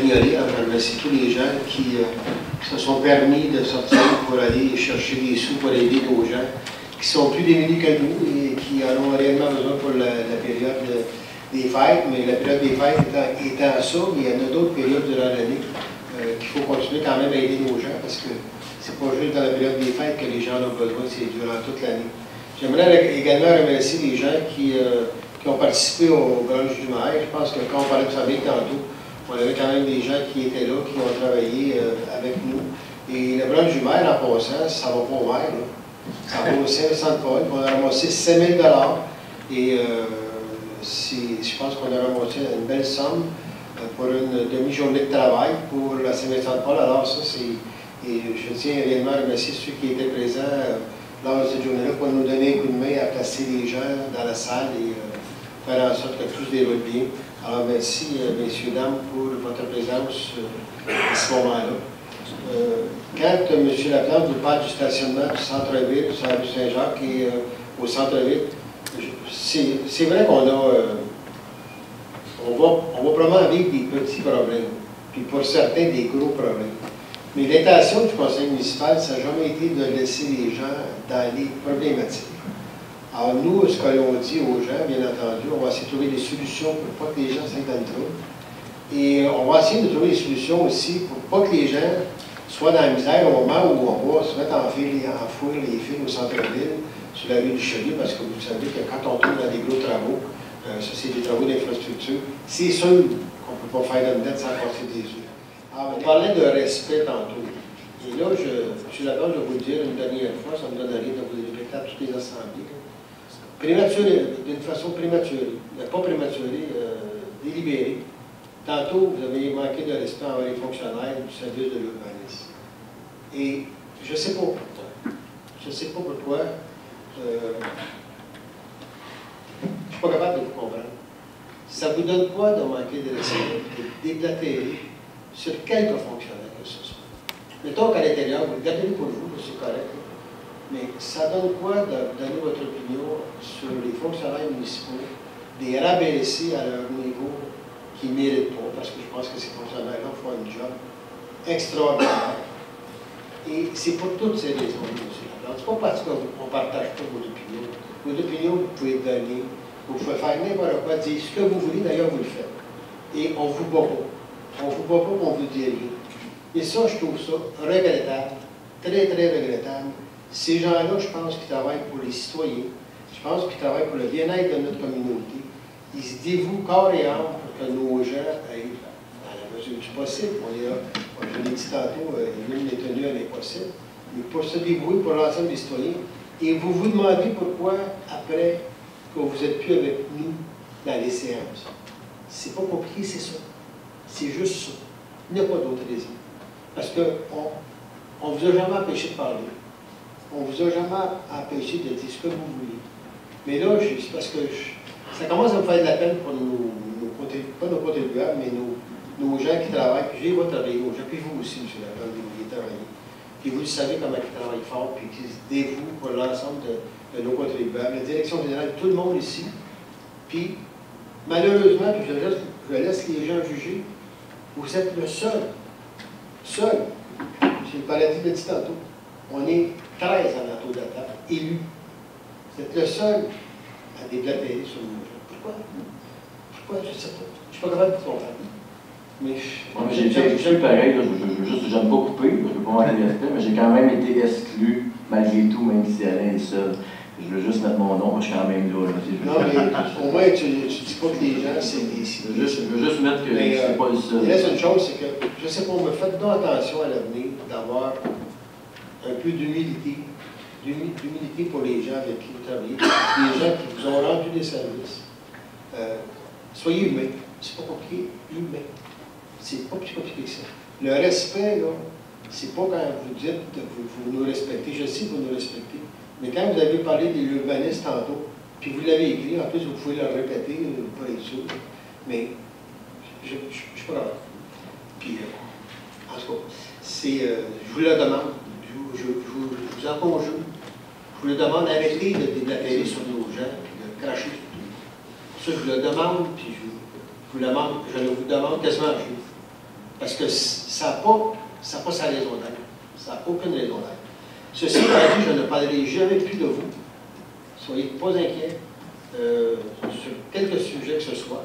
ignorer. Alors, je remercie tous les gens qui se sont permis de sortir pour aller chercher des sous pour aider nos gens qui sont plus démunis que nous et qui en ont réellement besoin pour la période des fêtes. Mais la période des fêtes étant ça, il y en a d'autres périodes durant l'année qu'il faut continuer quand même à aider nos gens parce que c'est pas juste dans la période des fêtes que les gens en ont besoin, c'est durant toute l'année. J'aimerais également remercier les gens qui ont participé au brunch du maire. Je pense que quand on parlait de famille tantôt, on avait quand même des gens qui étaient là, qui ont travaillé avec nous. Et le brunch du maire, en passant, ça va pas au maire, là. Ça va au Saint-Vincent-de-Paul. On a ramassé 5 000 et je pense qu'on a ramassé une belle somme pour une demi-journée de travail pour la Saint-Vincent-de-Paul. Alors ça, c'est... Et je tiens réellement à remercier ceux qui étaient présents lors de cette journée-là pour nous donner un coup de main à placer les gens dans la salle et faire en sorte que tout se déroule bien. Alors merci, messieurs, dames, pour votre présence à ce moment-là. Quand M. Laplante vous parle du stationnement du centre-ville, sur la rue Saint-Jacques et au centre-ville, c'est vrai qu'on a... on va probablement vivre des petits problèmes, puis pour certains, des gros problèmes. Mais l'intention du conseil municipal, ça n'a jamais été de laisser les gens dans les problématiques. Alors nous, ce que l'on dit aux gens, bien entendu, on va essayer de trouver des solutions pour pas que les gens s'aient dans le trouble. Et on va essayer de trouver des solutions aussi pour pas que les gens soient dans la misère au moment où on va se mettre en foule les fils au centre-ville, sur la rue du Chelieu, parce que vous savez que quand on tombe dans des gros travaux, ça c'est des travaux d'infrastructure, c'est sûr qu'on ne peut pas faire de dette sans passer des yeux. Alors, on parlait de respect tantôt. Et là, je suis d'accord de vous le dire une dernière fois, ça me donne rien de vous le répéter à toutes les assemblées. Prématuré, d'une façon prématurée, mais pas prématurée, délibérée. Tantôt, vous avez manqué de respect envers les fonctionnaires du service de l'urbanisme. Et je ne sais pas pourquoi. Je ne sais pas pourquoi. Je ne suis pas capable de vous comprendre. Ça vous donne quoi de manquer de respect, de déblatérer sur quelques fonctionnaires que ce soit? Mettons qu'à l'intérieur, vous gardez-le pour vous, c'est correct. Mais ça donne quoi de donner votre opinion sur les fonctionnaires municipaux, des rabaisser à leur niveau qui ne méritent pas, parce que je pense que ces fonctionnaires-là font un job extraordinaire. Et c'est pour toutes ces raisons, M. Laplante. Ce n'est pas parce qu'on ne partage pas vos opinions. Vos opinions, vous pouvez donner, vous pouvez faire n'importe quoi, dire ce que vous voulez, d'ailleurs, vous le faites. Et on ne vous bat pas. On ne vous bat pas, on vous dit rien. Et ça, je trouve ça regrettable, très, très regrettable. Ces gens-là, je pense qu'ils travaillent pour les citoyens. Je pense qu'ils travaillent pour le bien-être de notre communauté. Ils se dévouent corps et âme pour que nos gens aillent, dans la mesure du possible. On est là, je l'ai dit tantôt, l'une des tenues à l'impossible. Mais pour se dévouer pour l'ensemble des citoyens. Et vous vous demandez pourquoi, après, que vous n'êtes plus avec nous dans les séances. C'est pas compliqué, c'est ça. C'est juste ça. Il n'y a pas d'autre raison. Parce qu'on ne vous a jamais empêché de parler. On ne vous a jamais empêché de dire ce que vous voulez. Mais là, c'est parce que ça commence à me faire de la peine pour pas nos contribuables, mais nos gens qui travaillent. Puis j'ai votre travailler aux gens, puis vous aussi, M. Laplante, vous y travaillez. Puis vous le savez comment ils travaillent fort, puis qu'ils se dévouent pour l'ensemble de nos contribuables. La direction générale, tout le monde ici. Puis, malheureusement, puis je laisse les gens juger, vous êtes le seul. Seul. J'ai le paladin de dit tantôt. On est 13 en autour de la table, élus. Vous êtes le seul à déblatérer sur nos gens. Pourquoi? Pourquoi? Je ne sais pas. Je ne suis pas capable de comprendre. Mais j'ai pareil, là, j'aime pas couper, je ne veux pas manquer de respect, mais j'ai quand même été exclu, malgré tout, même si Alain est seul. Je veux juste mettre mon nom, moi je suis quand même là. Non, mais au moins, tu ne dis pas que les gens, c'est des... Je veux juste mettre que c'est pas le seul. Il reste une chose, c'est que, je ne sais pas, me faites donc attention à l'avenir d'avoir un peu d'humilité pour les gens avec qui vous travaillez, les gens qui vous ont rendu des services. Soyez humains. C'est pas compliqué, humain. C'est pas plus compliqué que ça. Le respect, là, c'est pas quand vous dites que vous nous respectez. Je sais que vous nous respectez. Mais quand vous avez parlé de l'urbanisme tantôt, puis vous l'avez écrit, en plus vous pouvez le répéter, pour être sûr, mais je ne suis pas grave. Puis, en tout cas, je vous le demande, je vous en conjure, je vous le demande, arrêtez de déblatérer sur nos gens, de cracher sur tout. Ça, je vous le demande, puis je vous le demande quasiment à vous. Parce que ça n'a pas sa raison d'être. Ça n'a aucune raison d'être. Ceci étant dit, je ne parlerai jamais plus de vous. Soyez pas inquiets sur quelque sujet que ce soit,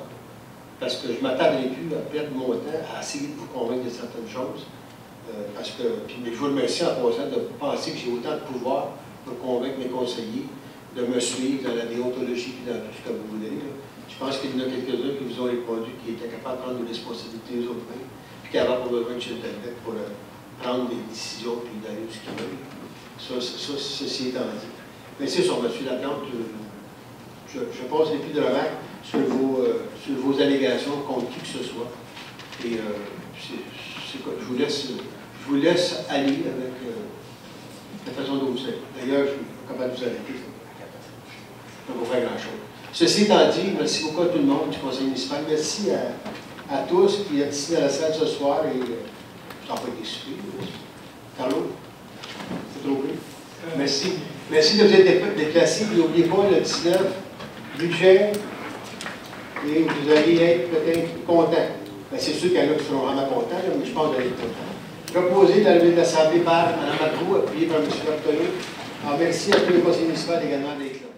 parce que je ne m'attarderai plus à perdre mon temps à essayer de vous convaincre de certaines choses. Puis je vous remercie en passant de penser que j'ai autant de pouvoir pour convaincre mes conseillers de me suivre dans la déontologie et dans tout ce que vous voulez. Là. Je pense qu'il y en a quelques-uns qui vous ont répondu, qui étaient capables de prendre des responsabilités aux autres mains, puis qui n'avaient pas besoin de chef d'Albec pour prendre des décisions et d'aller où ce qu'ils veulent. Ceci étant dit. Mais c'est sur M. Laplante, je passe les plus de remarques sur vos allégations contre qui que ce soit. Et je vous laisse aller avec la façon dont vous êtes. D'ailleurs, je ne suis pas capable de vous arrêter. Je ne peux pas faire grand-chose. Ceci étant dit, merci beaucoup à tout le monde du conseil municipal. Merci à tous qui êtes ici dans la salle ce soir. Et je n'en pas été surpris. Carlo, c'est trop pris. Merci. Merci de vous être déplacés. N'oubliez pas le 19 budget. Et vous allez être peut-être contents. C'est sûr qu'il y en a qui seront vraiment contents, mais je pense que vous allez être contents. Proposé d'arriver de l'Assemblée par Mme Macron, appuyé par M. Barthelot. Alors, merci à tous les conseillers municipaux également d'être là.